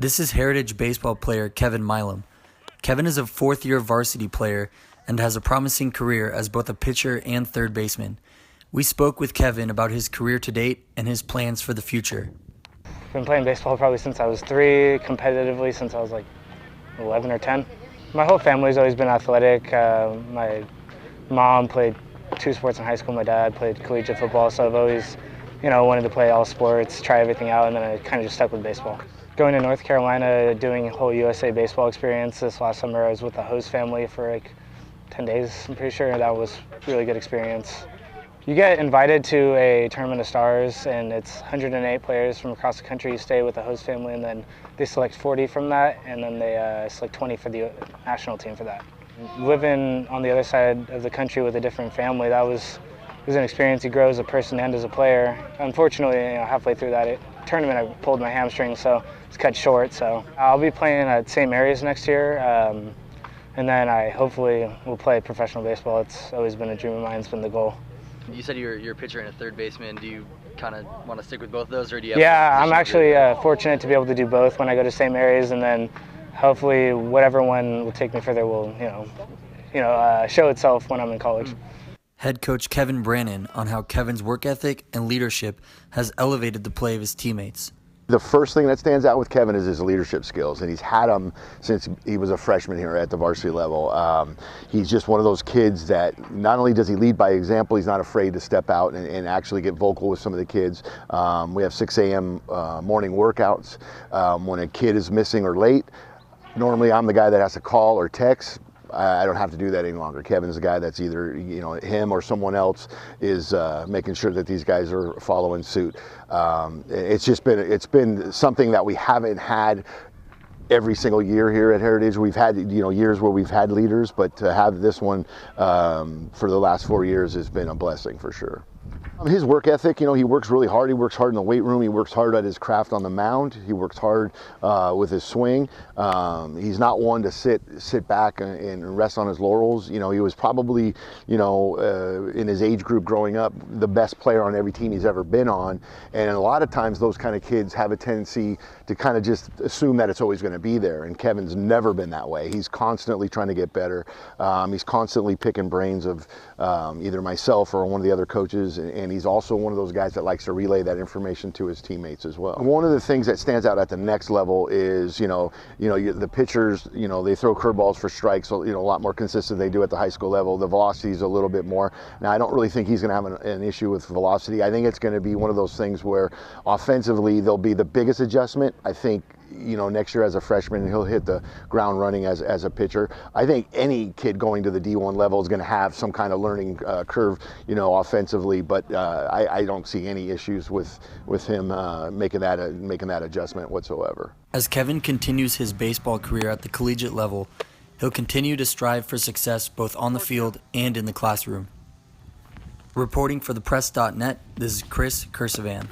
This is Heritage baseball player Kevin Milam. Kevin is a fourth-year varsity player and has a promising career as both a pitcher and third baseman. We spoke with Kevin about his career to date and his plans for the future. I've been playing baseball probably since I was 3, competitively since I was like 11 or 10. My whole family's always been athletic. My mom played 2 sports in high school. My dad played collegiate football, so I've always, wanted to play all sports, try everything out, and then I kind of just stuck with baseball. Going to North Carolina, doing a whole USA baseball experience this last summer, I was with the host family for like 10 days, I'm pretty sure, and that was a really good experience. You get invited to a tournament of stars, and it's 108 players from across the country. You stay with the host family, and then they select 40 from that, and then they select 20 for the national team for that. Living on the other side of the country with a different family, it was an experience. You grow as a person and as a player. Unfortunately, halfway through that tournament, I pulled my hamstring, so it's cut short. So I'll be playing at St. Mary's next year, and then I hopefully will play professional baseball. It's always been a dream of mine. It's been the goal. You said you're a pitcher and a third baseman. Do you kind of want to stick with both of those, or do you have? Yeah, I'm actually fortunate to be able to do both when I go to St. Mary's, and then hopefully whatever one will take me further will, show itself when I'm in college. Head coach Kevin Brennan on how Kevin's work ethic and leadership has elevated the play of his teammates. The first thing that stands out with Kevin is his leadership skills, and he's had them since he was a freshman here at the varsity level. He's just one of those kids that not only does he lead by example, he's not afraid to step out and actually get vocal with some of the kids. We have 6 a.m. Morning workouts. When a kid is missing or late, normally I'm the guy that has to call or text. I don't have to do that any longer. Kevin's the guy that's either him or someone else is making sure that these guys are following suit. It's been something that we haven't had every single year here at Heritage. We've had years where we've had leaders, but to have this one for the last 4 years has been a blessing for sure. His work ethic, he works really hard. He works hard in the weight room. He works hard at his craft on the mound. He works hard with his swing. He's not one to sit back and rest on his laurels. He was probably, in his age group growing up, the best player on every team he's ever been on. And a lot of times those kind of kids have a tendency to kind of just assume that it's always going to be there. And Kevin's never been that way. He's constantly trying to get better. He's constantly picking brains of either myself or one of the other coaches. And he's also one of those guys that likes to relay that information to his teammates as well. One of the things that stands out at the next level is, the pitchers, they throw curveballs for strikes, a lot more consistent than they do at the high school level. The velocity is a little bit more. Now, I don't really think he's going to have an issue with velocity. I think it's going to be one of those things where offensively there'll be the biggest adjustment. I think next year as a freshman, he'll hit the ground running as a pitcher. I think any kid going to the D1 level is going to have some kind of learning curve, offensively, but I don't see any issues with him making that adjustment whatsoever. As Kevin continues his baseball career at the collegiate level, he'll continue to strive for success both on the field and in the classroom. Reporting for thepress.net, this is Chris Kursavan.